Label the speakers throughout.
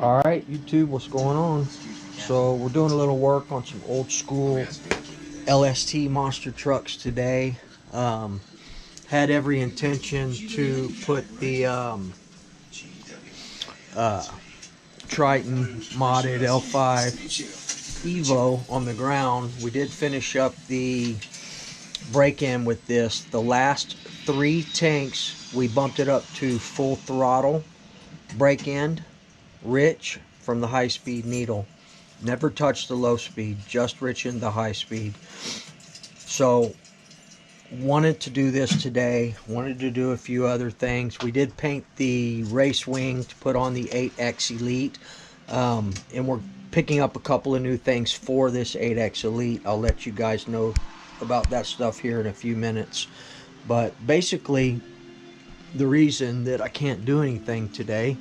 Speaker 1: Alright, YouTube, what's going on? So we're doing a little work on some old school LST monster trucks today. Had every intention to put the Triton modded L5 Evo on the ground. We did finish up the break-in with this. The last 3 tanks, we bumped it up to full throttle break-in, rich from the high-speed needle. Never touched the low speed, just rich in the high speed. So wanted to do this today, wanted to do a few other things. We did paint the race wing to put on the 8X Elite, and we're picking up a couple of new things for this 8X Elite. I'll let you guys know about that stuff here in a few minutes. But basically, the reason that I can't do anything today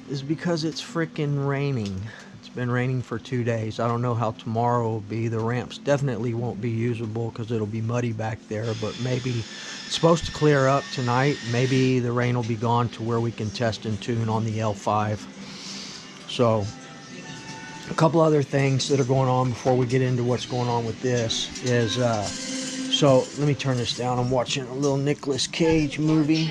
Speaker 1: is because it's freaking raining. It's been raining for 2 days. I don't know how tomorrow will be. The ramps definitely won't be usable because it'll be muddy back there, but maybe it's supposed to clear up tonight. Maybe the rain will be gone to where we can test and tune on the L5. So a couple other things that are going on before we get into what's going on with this is so let me turn this down. I'm watching a little Nicolas Cage movie.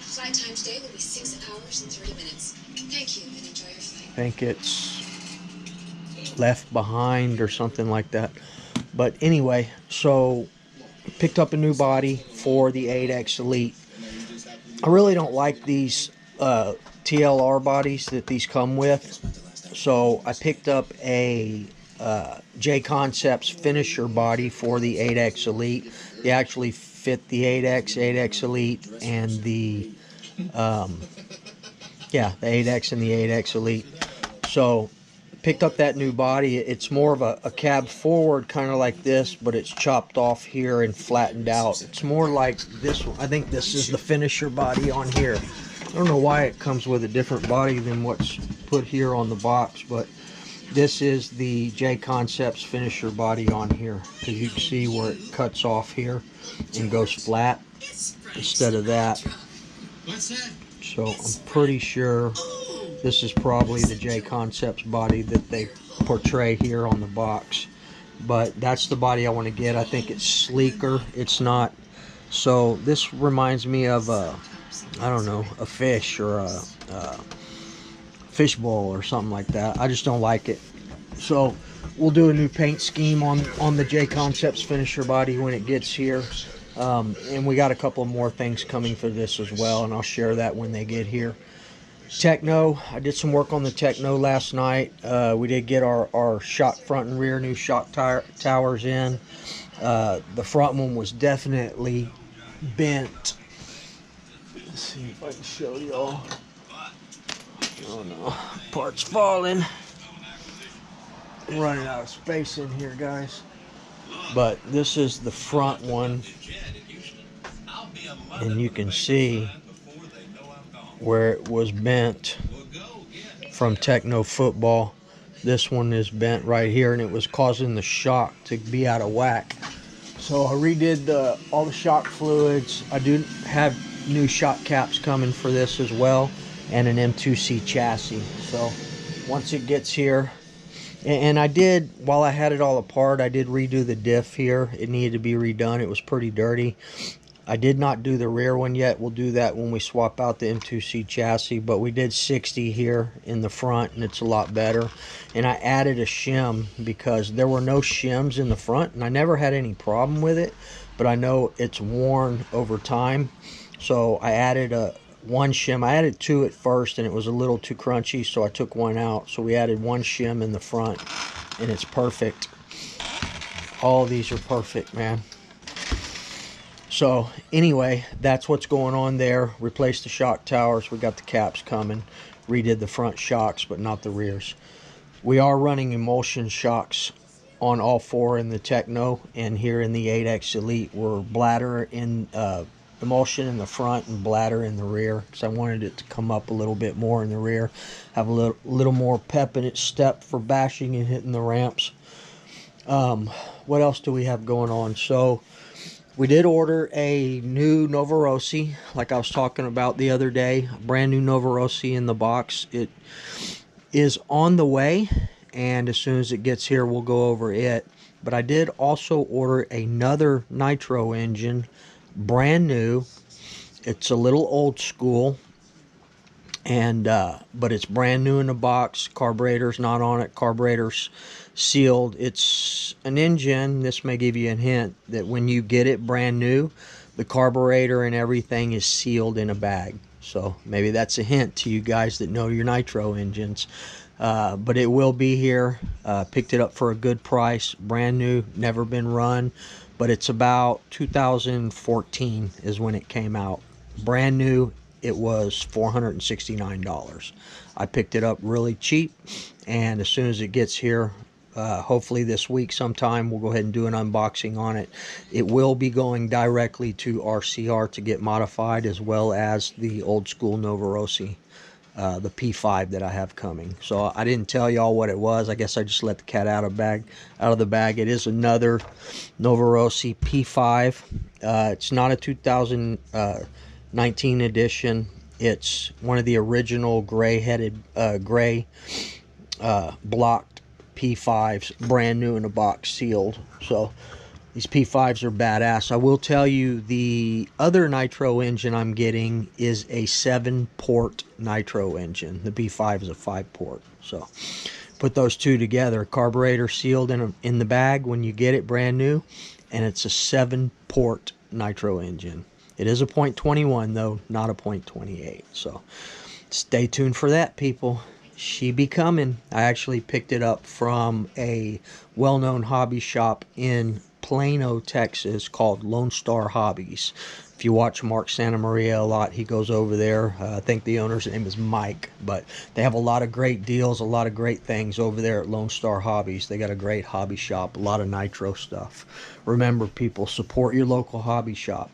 Speaker 1: Flight time today will be 6 hours and 30 minutes. Thank you and enjoy your flight. I think it's Left Behind or something like that. But anyway, so picked up a new body for the 8X Elite. I really don't like these TLR bodies that these come with. So I picked up a J Concepts finisher body for the 8X Elite. They actually fit the 8X, 8X Elite, and the yeah, the 8X and the 8X Elite. So picked up that new body. It's more of a cab forward, kind of like this, but it's chopped off here and flattened out. It's more like this one. I think this is the finisher body on here. I don't know why it comes with a different body than what's put here on the box, but this is the J Concepts finisher body on here, because you can see where it cuts off here and goes flat instead of that. So I'm pretty sure this is probably the J Concepts body that they portray here on the box. But that's the body I want to get. I think it's sleeker. It's not. So this reminds me of I don't know, a fish or a fishbowl or something like that. I just don't like it. So we'll do a new paint scheme on the J Concepts finisher body when it gets here. And we got a couple more things coming for this as well, and I'll share that when they get here. Techno, I did some work on the Techno last night. We did get our shock front and rear new shock towers in. The front one was definitely bent. Let's see if I can show y'all. Oh no, parts falling. I'm running out of space in here, guys. But this is the front one, and you can see where it was bent from Techno Football. This one is bent right here, and it was causing the shock to be out of whack. So I redid all the shock fluids. I do have new shock caps coming for this as well, and an M2C chassis. So once it gets here, and I did, while I had it all apart, I did redo the diff here. It needed to be redone. It was pretty dirty. I did not do the rear one yet. We'll do that when we swap out the M2C chassis, but we did 60 here in the front, and it's a lot better. And I added a shim because there were no shims in the front, and I never had any problem with it, but I know it's worn over time. So I added one shim. I added 2 at first, and it was a little too crunchy, so I took 1 out. So we added 1 shim in the front, and it's perfect. All of these are perfect, man. So anyway, that's what's going on there. Replaced the shock towers. We got the caps coming. Redid the front shocks, but not the rears. We are running emulsion shocks on all 4 in the Techno, and here in the 8X Elite we're bladder in emulsion in the front and bladder in the rear, because I wanted it to come up a little bit more in the rear, have a little more pep in its step for bashing and hitting the ramps. What else do we have going on? So we did order a new Nova Rossi, like I was talking about the other day. A brand new Nova Rossi in the box. It is on the way, and as soon as it gets here, we'll go over it. But I did also order another nitro engine, brand new. It's a little old school, and but it's brand new in the box. Carburetor's not on it. Carburetor's sealed. It's an engine. This may give you a hint that when you get it brand new, the carburetor and everything is sealed in a bag. So maybe that's a hint to you guys that know your nitro engines. But it will be here. Picked it up for a good price, brand new, never been run, but it's about 2014 is when it came out. Brand new, it was $469. I picked it up really cheap, and as soon as it gets here, hopefully this week sometime, we'll go ahead and do an unboxing on it. It will be going directly to RCR to get modified, as well as the old school Nova Rossi, the P5 that I have coming. So I didn't tell y'all what it was. I guess I just let the cat out of the bag. It is another Nova Rossi P5. It's not a 2019 edition. It's one of the original gray-headed, blocked P5s, brand new in a box, sealed. So these P5s are badass. I will tell you, the other nitro engine I'm getting is a 7-port nitro engine. The P5 is a 5-port. So put those two together. Carburetor sealed in the bag when you get it brand new, and it's a 7-port nitro engine. It is a .21 though, not a .28. So stay tuned for that, people. She be coming. I actually picked it up from a well-known hobby shop in Plano, Texas, called Lone Star Hobbies. If you watch Mark Santa Maria a lot, he goes over there. I think the owner's name is Mike, but they have a lot of great deals, a lot of great things over there at Lone Star Hobbies. They got a great hobby shop, a lot of nitro stuff. Remember, people, support your local hobby shop.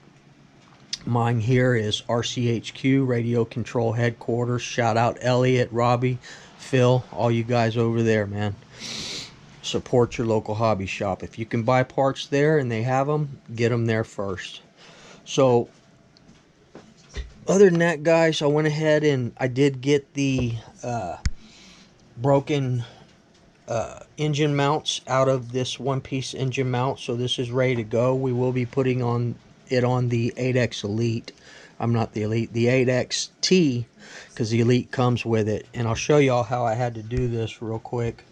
Speaker 1: Mine here is RCHQ, Radio Control Headquarters. Shout out Elliot, Robbie, Phil, all you guys over there, man. Support your local hobby shop. If you can buy parts there and they have them, get them there first. So, other than that, guys, I went ahead and I did get the broken engine mounts out of this one-piece engine mount. So this is ready to go. We will be putting it on the 8X Elite. I'm not the Elite, the 8XT, because the Elite comes with it. And I'll show y'all how I had to do this real quick.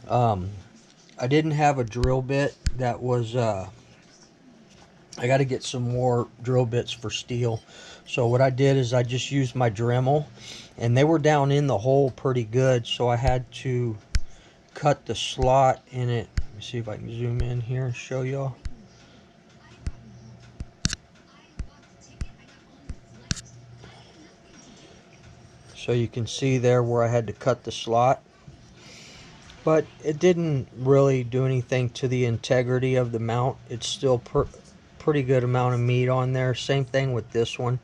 Speaker 1: I didn't have a drill bit that was, I got to get some more drill bits for steel. So what I did is I just used my Dremel, and they were down in the hole pretty good, so I had to cut the slot in it. Let me see if I can zoom in here and show y'all. So you can see there where I had to cut the slot. But it didn't really do anything to the integrity of the mount. It's still pretty good amount of meat on there. Same thing with this one.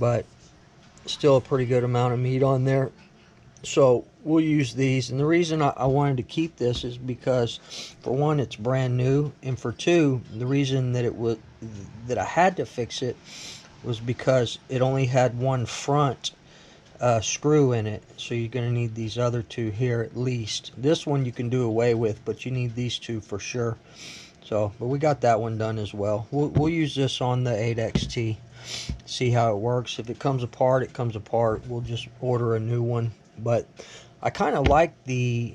Speaker 1: But still a pretty good amount of meat on there. So we'll use these. And the reason I wanted to keep this is because, for one, it's brand new. And for two, the reason that I had to fix it was because it only had one front screw in it, so you're going to need these other two here at least. This one you can do away with, but you need these two for sure. So, but we got that one done as well. We'll use this on the 8XT, see how it works. If it comes apart, it comes apart. We'll just order a new one. But I kind of like the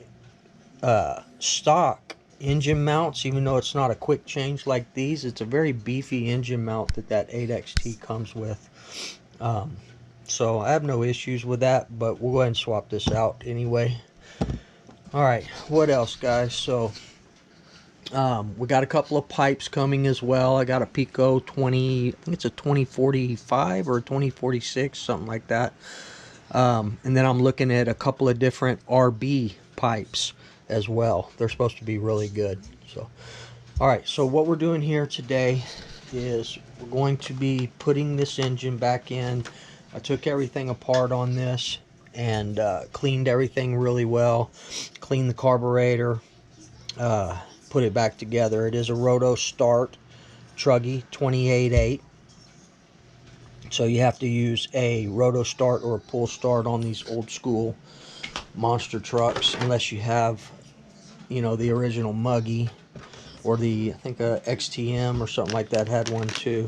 Speaker 1: stock engine mounts, even though it's not a quick change like these. It's a very beefy engine mount that 8XT comes with. So I have no issues with that, but we'll go ahead and swap this out anyway. Alright, what else, guys? So we got a couple of pipes coming as well. I got a Pico 20, I think it's a 2045 or 2046, something like that. And then I'm looking at a couple of different RB pipes as well. They're supposed to be really good. So, alright, so what we're doing here today is we're going to be putting this engine back in. I took everything apart on this and cleaned everything really well. Cleaned the carburetor, put it back together. It is a Roto Start Truggy 28.8. So you have to use a Roto Start or a pull start on these old school monster trucks, unless you have, you know, the original Muggy, or the, I think a XTM or something like that had one too.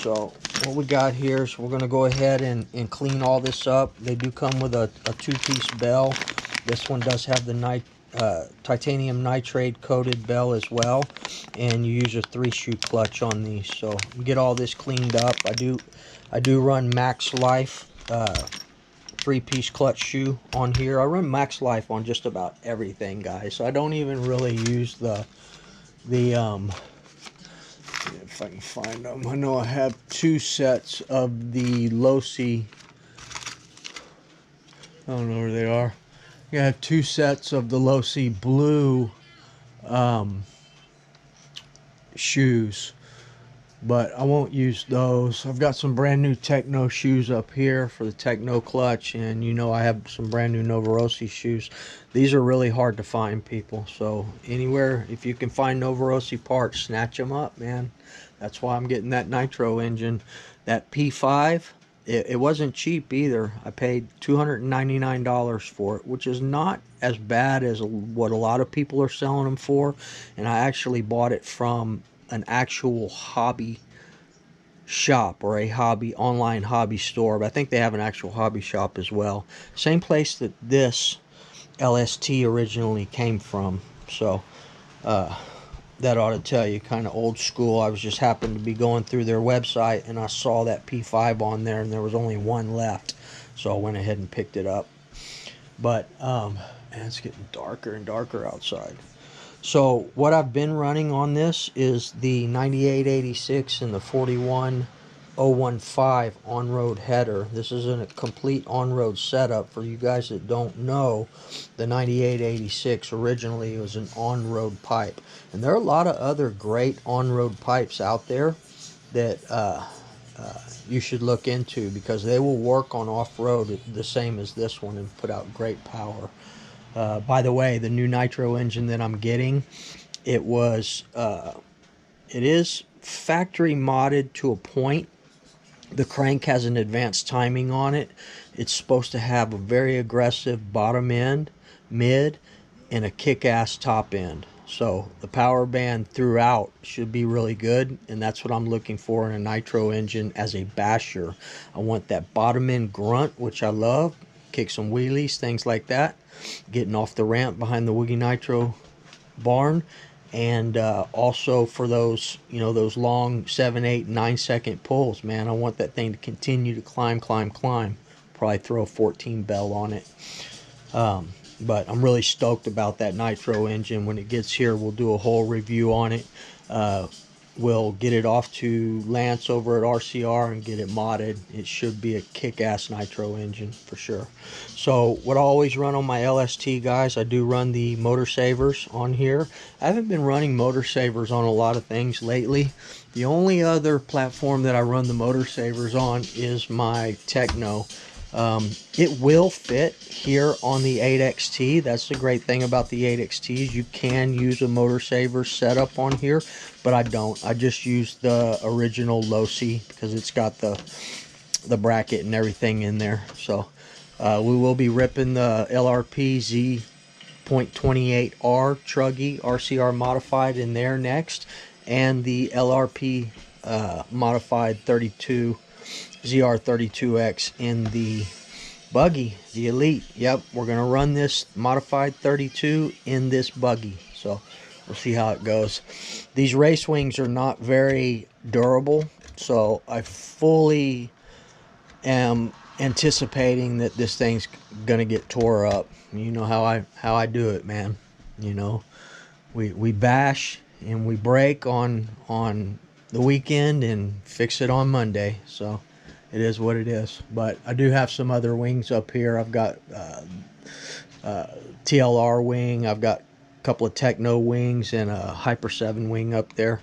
Speaker 1: So what we got here is we're going to go ahead and clean all this up. They do come with a two-piece bell. This one does have the titanium nitrate coated bell as well, and you use a 3-shoe clutch on these. So you get all this cleaned up. I do run Max Life 3-piece clutch shoe on here. I run Max Life on just about everything, guys. So I don't even really use the if I can find them. I know I have 2 sets of the Losi. I don't know where they are. I have 2 sets of the Losi blue shoes, but I won't use those. I've got some brand new Techno shoes up here for the Techno clutch, and you know I have some brand new Novorossi shoes. These are really hard to find, people, so anywhere, if you can find Novorossi parts, snatch them up, man. That's why I'm getting that nitro engine. That P5, it wasn't cheap either. I paid $299 for it, which is not as bad as what a lot of people are selling them for, and I actually bought it from an actual hobby shop, or a online hobby store, but I think they have an actual hobby shop as well. Same place that this LST originally came from. So that ought to tell you, kind of old school. I was just happened to be going through their website and I saw that P5 on there, and there was only one left, so I went ahead and picked it up. But man, it's getting darker and darker outside. So what I've been running on this is the 9886 and the 41015 on-road header. This is a complete on-road setup. For you guys that don't know, the 9886 originally was an on-road pipe. And there are a lot of other great on-road pipes out there that you should look into, because they will work on off-road the same as this one and put out great power. By the way, the new nitro engine that I'm getting, it is factory modded to a point. The crank has an advanced timing on it. It's supposed to have a very aggressive bottom end, mid, and a kick-ass top end. So the power band throughout should be really good, and that's what I'm looking for in a nitro engine as a basher. I want that bottom end grunt, which I love. Kick some wheelies, things like that. Getting off the ramp behind the Woogie Nitro barn, and also for those, you know, those long 7, 8, 9 second pulls, man. I want that thing to continue to climb. Probably throw a 14 bell on it. But I'm really stoked about that nitro engine. When it gets here, we'll do a whole review on it. We'll get it off to Lance over at RCR and get it modded. It should be a kick-ass nitro engine for sure. So what I always run on my LST, guys, I do run the motor savers on here. I haven't been running motor savers on a lot of things lately. The only other platform that I run the motor savers on is my Techno. It will fit here on the 8XT. That's the great thing about the 8XTs. You can use a motor saver setup on here, but I don't. I just use the original Losi because it's got the bracket and everything in there. So we will be ripping the LRP Z.28R Truggy RCR modified in there next, and the LRP modified 32 ZR32X in the buggy, the Elite. Yep, we're gonna run this modified 32 in this buggy, so we'll see how it goes. These race wings are not very durable, so I fully am anticipating that this thing's gonna get tore up. You know how I do it, man. You know, we bash and we break on the weekend and fix it on Monday. So it is what it is. But I do have some other wings up here. I've got TLR wing. I've got a couple of Techno wings and a Hyper 7 wing up there.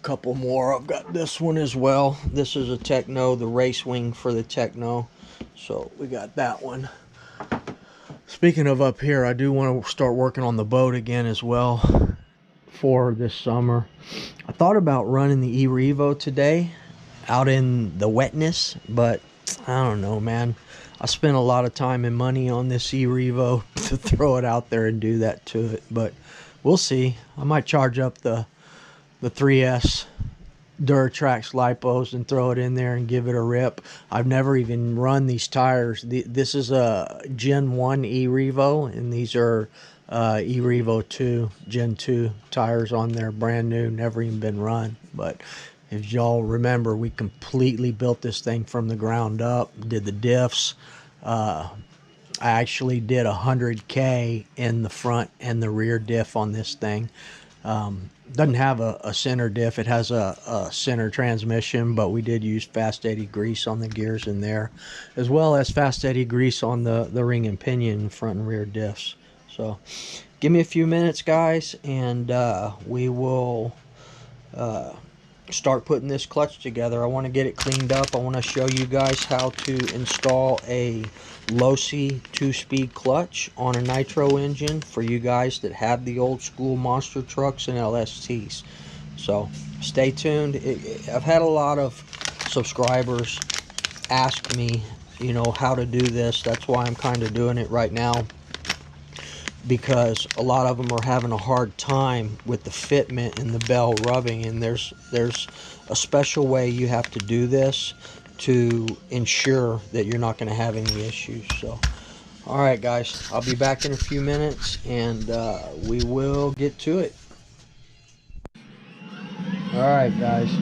Speaker 1: Couple more. I've got this one as well. This is a Techno, the race wing for the Techno. So we got that one. Speaking of up here, I do want to start working on the boat again as well for this summer. I thought about running the E-Revo today out in the wetness, but I don't know, man. I spent a lot of time and money on this E-Revo to throw it out there and do that to it, but we'll see. I might charge up the 3S Duratrax lipos and throw it in there and give it a rip. I've never even run these tires. This is a Gen 1 E-Revo, and these are E-Revo 2 Gen 2 tires on there, brand new, never even been run. But if y'all remember, we completely built this thing from the ground up, did the diffs. I actually did 100K in the front and the rear diff on this thing. Doesn't have a center diff. It has a center transmission, but we did use fast eddy grease on the gears in there, as well as fast eddy grease on the ring and pinion front and rear diffs. So give me a few minutes, guys, and we will start putting this clutch together. I want to get it cleaned up. I want to show you guys how to install a low-C 2-speed clutch on a nitro engine for you guys that have the old school monster trucks and LSTs. So stay tuned. I've had a lot of subscribers ask me, you know, how to do this. That's why I'm kind of doing it right now, because a lot of them are having a hard time with the fitment and the bell rubbing, and there's a special way you have to do this to ensure that you're not going to have any issues. So alright guys, I'll be back in a few minutes, and we will get to it. Alright guys,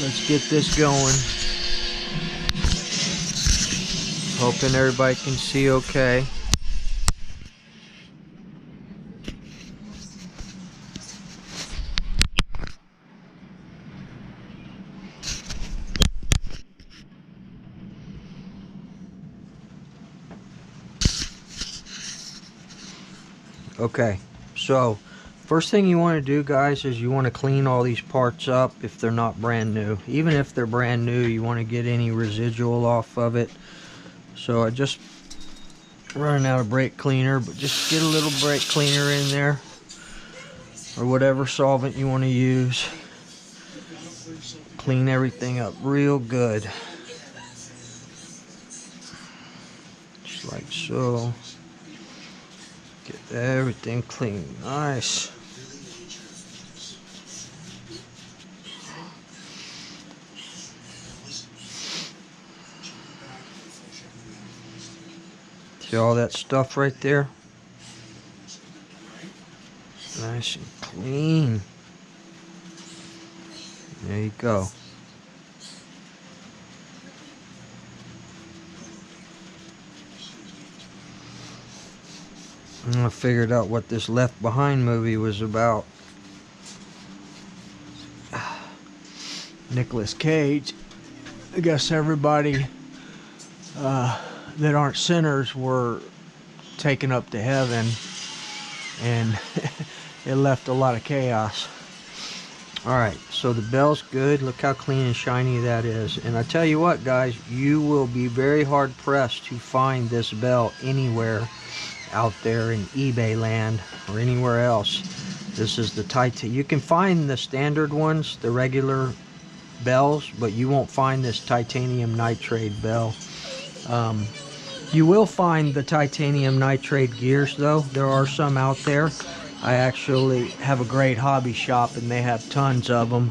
Speaker 1: let's get this going. Hoping everybody can see okay. Okay, so first thing you want to do, guys, is you want to clean all these parts up if they're not brand new. Even if they're brand new, you want to get any residual off of it. So I just running out of brake cleaner, but just get a little brake cleaner in there, or whatever solvent you want to use. Clean everything up real good, just like so. Get everything clean, nice. See all that stuff right there? Nice and clean. There you go. I figured out what this Left Behind movie was about. Nicolas Cage. I guess everybody that aren't sinners were taken up to heaven, and it left a lot of chaos. Alright, so the bell's good. Look how clean and shiny that is. And I tell you what, guys, you will be very hard pressed to find this bell anywhere out there in eBay land or anywhere else. This is the titanium. You can find the standard ones, the regular bells, but you won't find this titanium nitrate bell. You will find the titanium nitrate gears though. There are some out there. I actually have a great hobby shop and they have tons of them.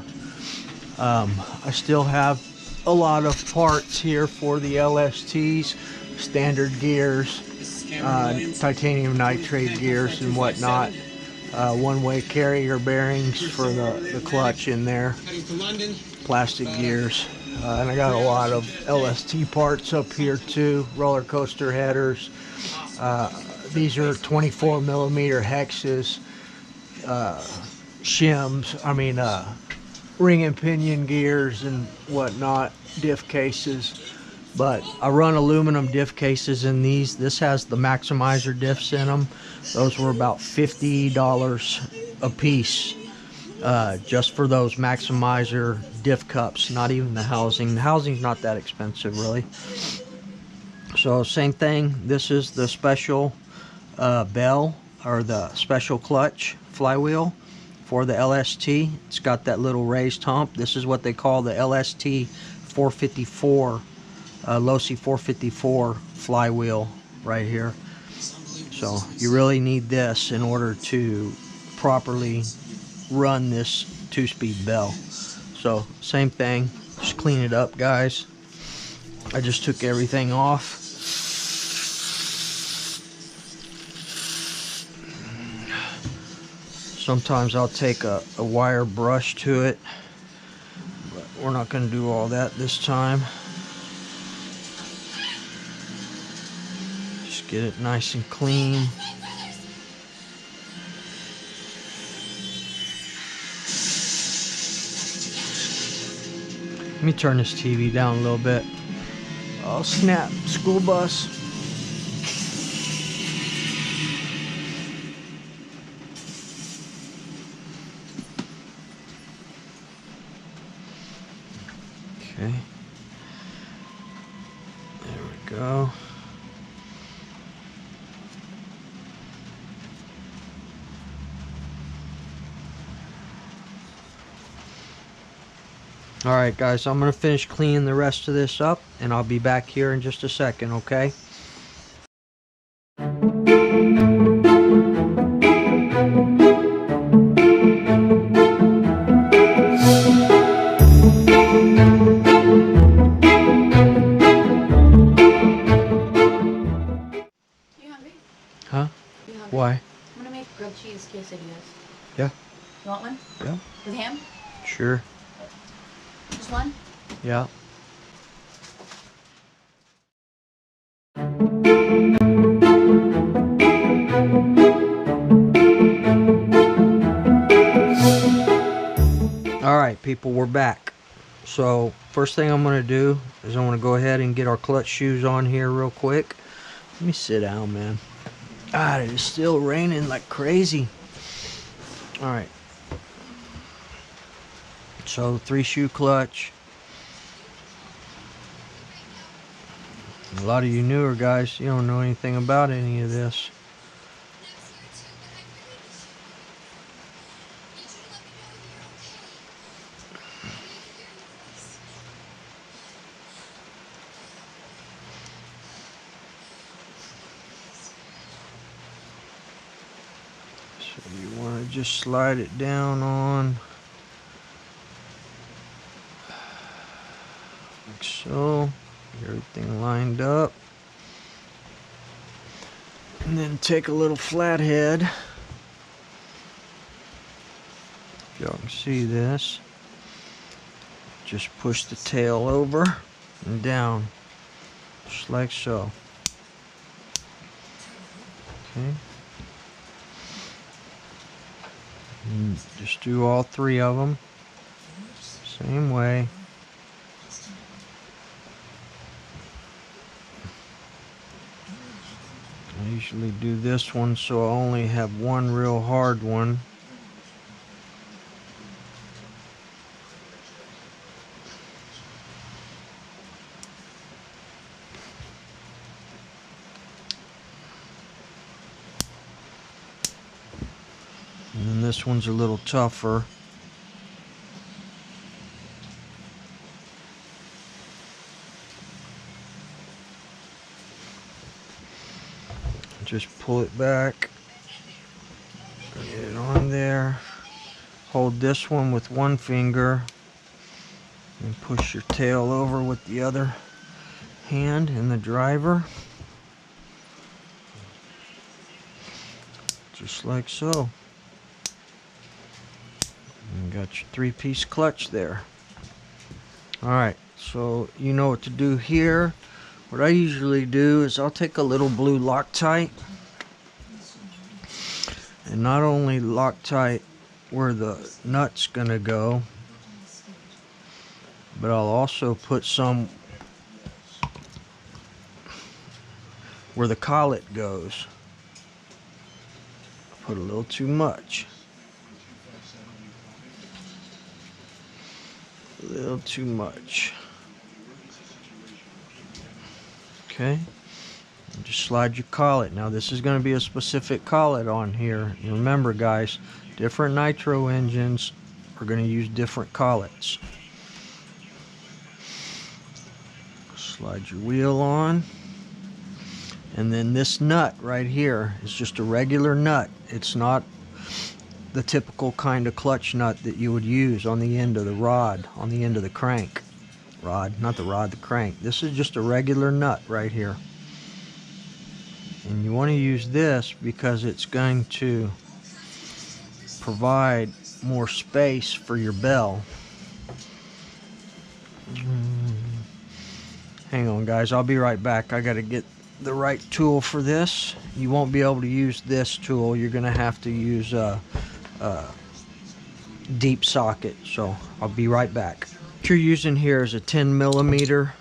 Speaker 1: I still have a lot of parts here for the LSTs, standard gears, titanium nitrate gears and whatnot. One-way carrier bearings for the clutch in there, plastic gears, and I got a lot of LST parts up here too, roller coaster headers. These are 24 millimeter hexes, shims, I mean ring and pinion gears and whatnot, diff cases. But I run aluminum diff cases in these. This has the maximizer diffs in them. Those were about $50 a piece, just for those maximizer diff cups, not even the housing. The housing's not that expensive really. So same thing, this is the special bell, or the special clutch flywheel for the LST. It's got that little raised hump. This is what they call the LST 454, Losi 454 flywheel right here. So you really need this in order to properly run this 2-speed bell. So same thing, just clean it up, guys. I just took everything off. Sometimes I'll take a wire brush to it, but we're not going to do all that this time. Just get it nice and clean. Let me turn this TV down a little bit. Oh snap, school bus. Okay. There we go. Alright guys, I'm going to finish cleaning the rest of this up, and I'll be back here in just a second, okay? Huh? Why?
Speaker 2: I'm gonna make grilled cheese quesadillas.
Speaker 1: Yeah.
Speaker 2: You want one?
Speaker 1: Yeah.
Speaker 2: With ham?
Speaker 1: Sure.
Speaker 2: Just one?
Speaker 1: Yeah. Alright people, we're back. So first thing I'm going to do is I'm going to go ahead and get our clutch shoes on here real quick. Let me sit down, man. God, it is still raining like crazy. Alright. So 3-shoe clutch. A lot of you newer guys, you don't know anything about any of this. So you want to just slide it down on like so. Get everything lined up. And then take a little flathead. If y'all can see this. Just push the tail over and down. Just like so. Okay. And just do all 3 of them. Same way. I usually do this one so I only have one real hard one. And then this one's a little tougher. Just pull it back, get it on there, hold this one with one finger, and push your tail over with the other hand in the driver, just like so. And got your 3-piece clutch there. Alright, so you know what to do here. What I usually do is I'll take a little blue Loctite, and not only Loctite where the nut's gonna go, but I'll also put some where the collet goes. Put a little too much. little too much. Okay. And just slide your collet. Now this is going to be a specific collet on here. And remember guys, different nitro engines are going to use different collets. Slide your wheel on. And then this nut right here is just a regular nut. It's not the typical kind of clutch nut that you would use on the end of the rod, on the end of the crank. Rod, not the rod, the crank. This is just a regular nut right here. And you want to use this because it's going to provide more space for your bell. Hang on guys, I'll be right back. I got to get the right tool for this. You won't be able to use this tool. You're going to have to use a deep socket. So I'll be right back. What you're using here is a 10 millimeter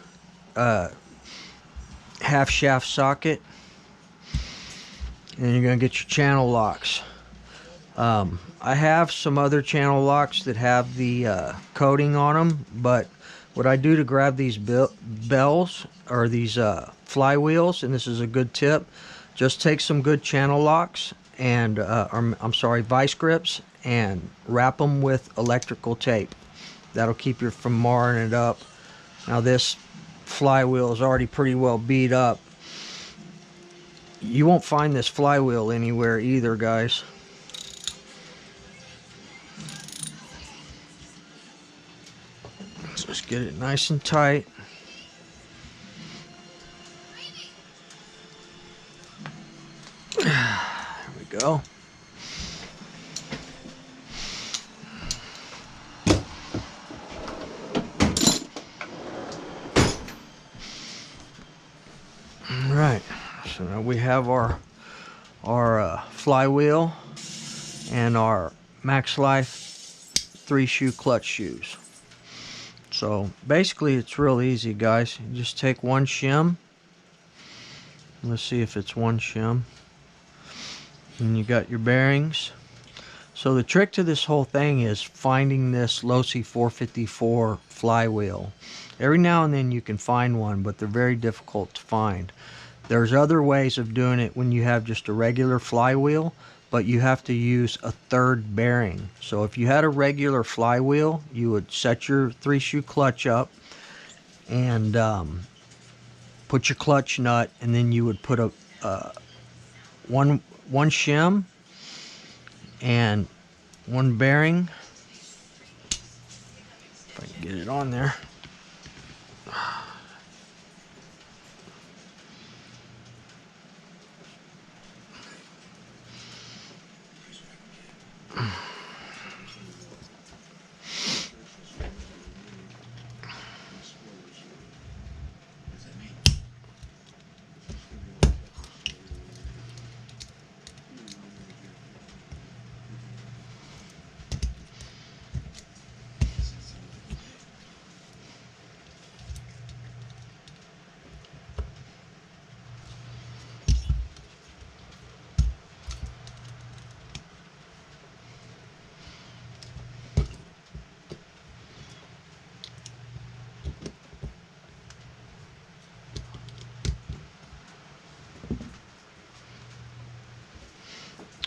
Speaker 1: half shaft socket. And you're going to get your channel locks. I have some other channel locks that have the coating on them, but what I do to grab these bells or these flywheels, and this is a good tip, just take some good channel locks and I'm sorry, vice grips, and wrap them with electrical tape. That'll keep you from marring it up. Now this flywheel is already pretty well beat up. You won't find this flywheel anywhere either, guys. Let's just get it nice and tight. There we go. All right. So now we have our flywheel and our Max Life 3-shoe clutch shoes. So basically it's real easy guys. You just take one shim. Let's see if it's one shim. And you got your bearings. So the trick to this whole thing is finding this Losi 454 flywheel. Every now and then you can find one, but they're very difficult to find. There's other ways of doing it when you have just a regular flywheel, but you have to use a third bearing. So if you had a regular flywheel, you would set your 3-shoe clutch up and put your clutch nut, and then you would put a one shim and one bearing. If I can get it on there.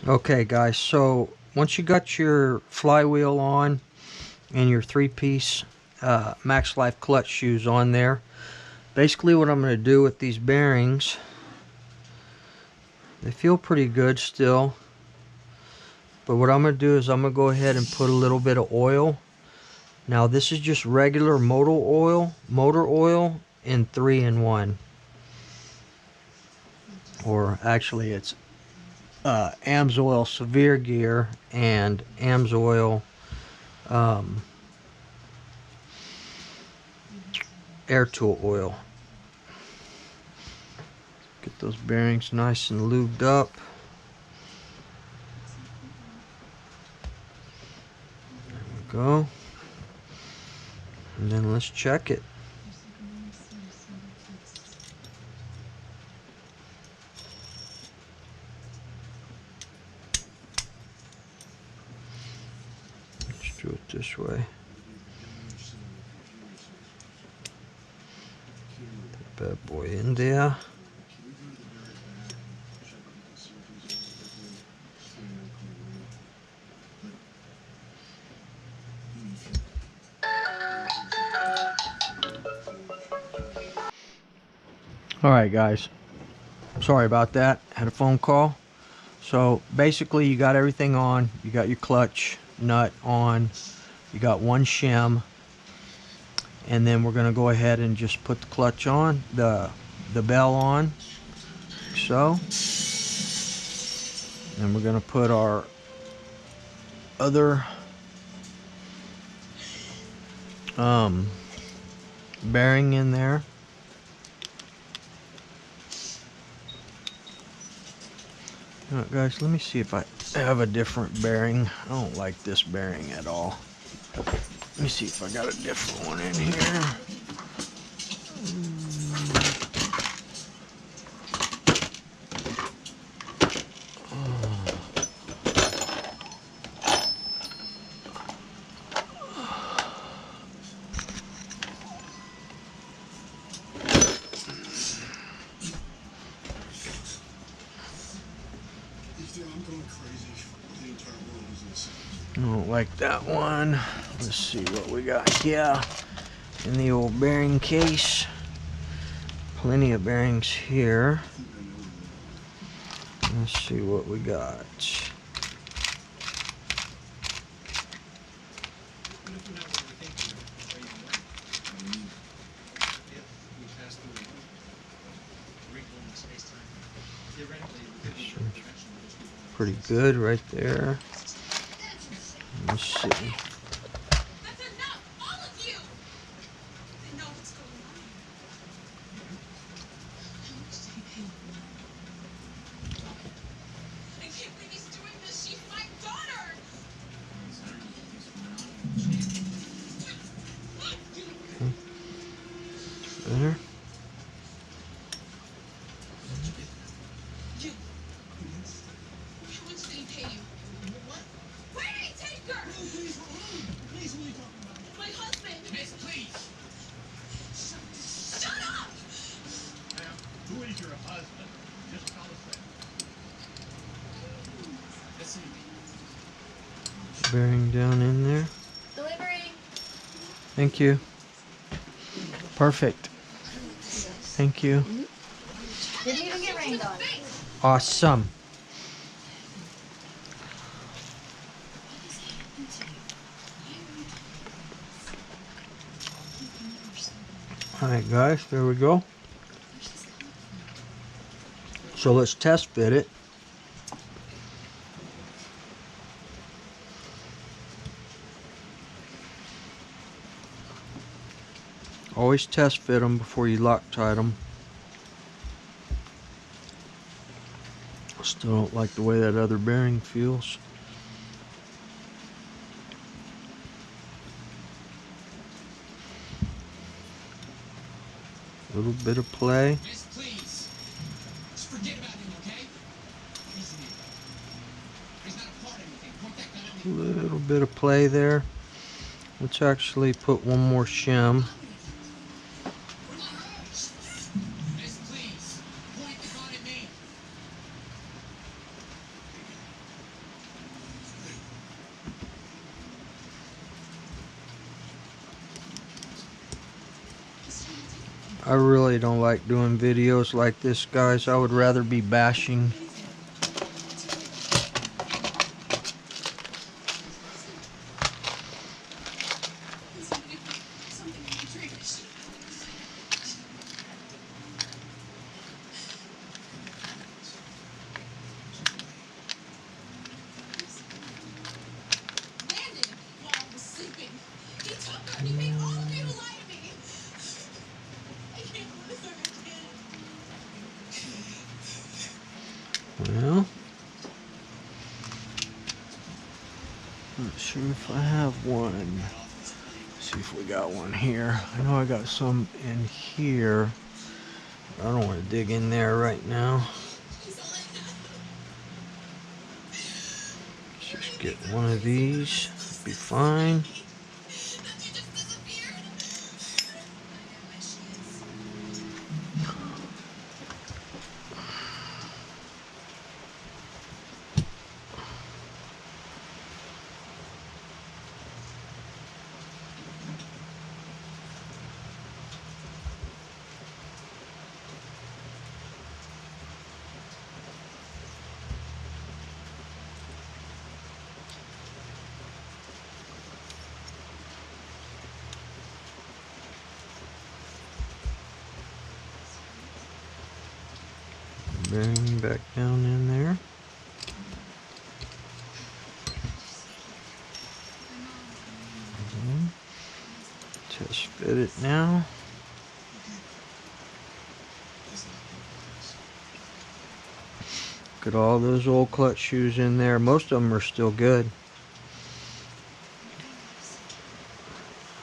Speaker 1: Okay guys, so once you got your flywheel on and your 3-piece Max Life clutch shoes on there, basically what I'm going to do with these bearings, they feel pretty good still, but what I'm going to do is I'm going to go ahead and put a little bit of oil. Now this is just regular motor oil in 3-in-1, or actually it's Amsoil Severe Gear and Amsoil Air Tool oil. Get those bearings nice and lubed up. There we go. And then let's check it. Let's do it this way. bad boy in there. Alright guys, sorry about that, had a phone call. So basically you got everything on, you got your clutch nut on, you got one shim, and then we're going to go ahead and just put the clutch on, the bell on, so. And we're going to put our other bearing in there. Alright guys, let me see if I have a different bearing. I don't like this bearing at all. Let me see if I got a different one in here. I don't like that one. Let's see what we got here in the old bearing case. Plenty of bearings here. Let's see what we got. Pretty good right there. Let's see.
Speaker 3: That's enough, all of you! I know what's going on. I can't believe he's doing this. She's my daughter!
Speaker 1: There.
Speaker 3: You. How much did he pay you? What? Where did he take her? Please, what are you talking about? My husband! Miss, please! Shut up!
Speaker 4: Ma'am, who is your husband? Just tell us that. Listen to me.
Speaker 1: Bearing down in there.
Speaker 2: Delivery.
Speaker 1: Thank you. Perfect. Thank you.
Speaker 2: Didn't even get rained on.
Speaker 1: Awesome. Alright guys, there we go. So let's test fit it. Always test fit them before you Loctite them. Still don't like the way that other bearing feels. A little bit of play.
Speaker 4: Miss, please. Just forget about him, okay? He's not a part of anything. Point that gun at me.
Speaker 1: A little bit of play there. Let's actually put one more shim.
Speaker 4: Miss, please. Point the gun at me.
Speaker 1: I really don't like doing videos like this, guys. I would rather be bashing.
Speaker 3: Landon, while I was sleeping, he took her and he made all of you lie to me. I can't lose her again.
Speaker 1: Well, not sure if I have one. Let's see if we got one here. I know I got some in here. I don't want to dig in there right now. Let's just get one of these. Be fine.
Speaker 3: That you just disappeared.
Speaker 1: Bearing back down in there. Test fit it now. Look at all those old clutch shoes in there. Most of them are still good.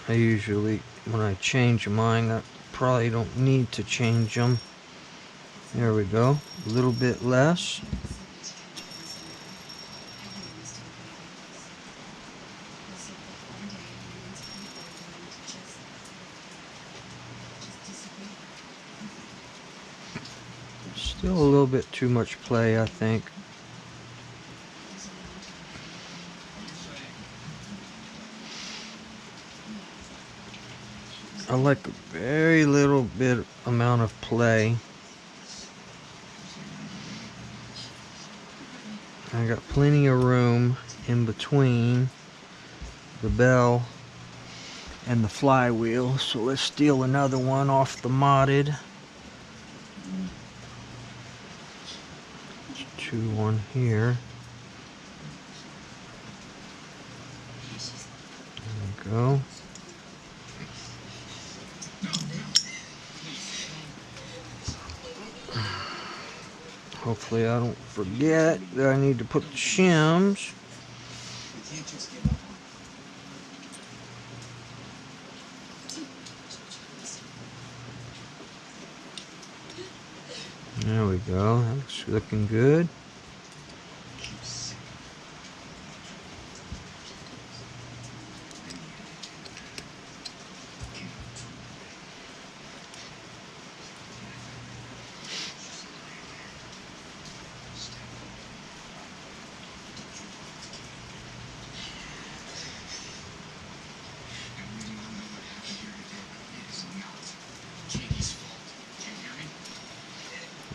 Speaker 1: I usually, when I change mine, I probably don't need to change them. There we go. A little bit less. Still a little bit too much play, I think. I like a very little bit amount of play. I got plenty of room in between the bell and the flywheel, so let's steal another one off the modded. One here. There we go. Hopefully I don't forget that I need to put the shims. There we go. That's looking good.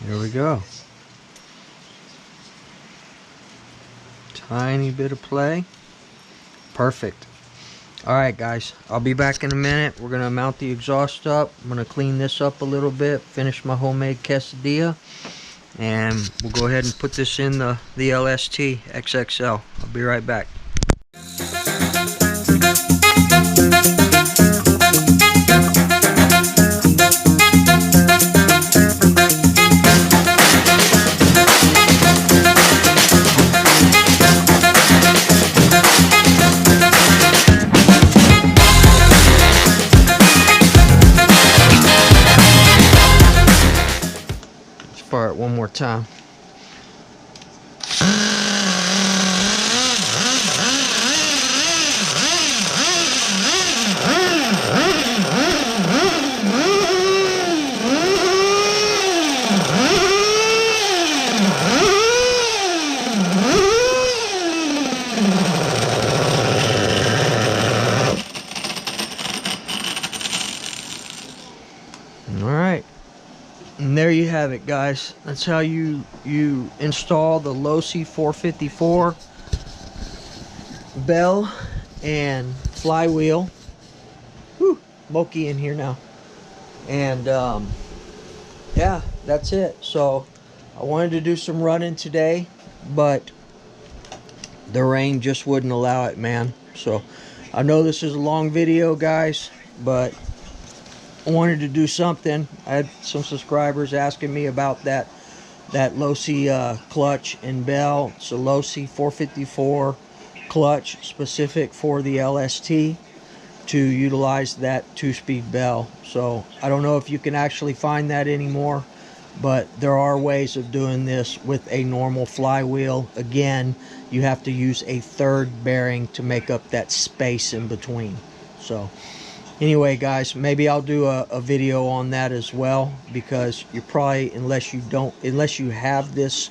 Speaker 1: There we go. Tiny bit of play. Perfect. Alright guys, I'll be back in a minute. We're going to mount the exhaust up. I'm going to clean this up a little bit, finish my homemade quesadilla, and we'll go ahead and put this in the LST XXL. I'll be right back. Fire it one more time. Alright. And there you have it, guys. That's how you install the Losi 454 bell and flywheel. Whew, smoky in here now. And yeah, that's it. So I wanted to do some running today, but the rain just wouldn't allow it, man. So I know this is a long video, guys, but I wanted to do something. I had some subscribers asking me about that Losi clutch and bell. It's a Losi 454 clutch specific for the LST to utilize that 2-speed bell. So I don't know if you can actually find that anymore, but there are ways of doing this with a normal flywheel. Again, you have to use a third bearing to make up that space in between. So anyway, guys, maybe I'll do a video on that as well, because you probably, unless you have this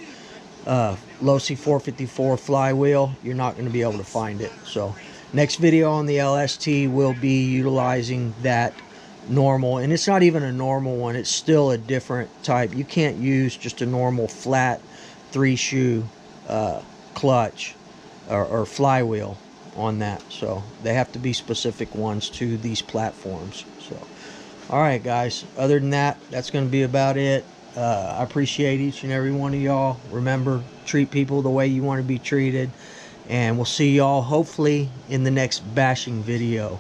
Speaker 1: Losi 454 flywheel, you're not going to be able to find it. So next video on the LST will be utilizing that normal, and it's not even a normal one, it's still a different type. You can't use just a normal flat 3-shoe clutch or flywheel on that. So they have to be specific ones to these platforms. So alright guys, other than that, that's going to be about it. I appreciate each and every one of y'all. Remember, treat people the way you want to be treated. And we'll see y'all hopefully in the next bashing video.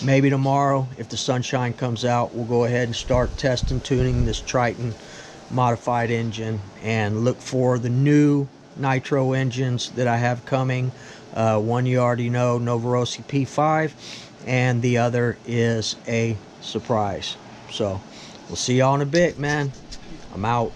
Speaker 1: Maybe tomorrow, if the sunshine comes out, we'll go ahead and start testing tuning this Triton modified engine and look for the new nitro engines that I have coming. One you already know, Novorossi P5, and the other is a surprise. So we'll see y'all in a bit, man. I'm out.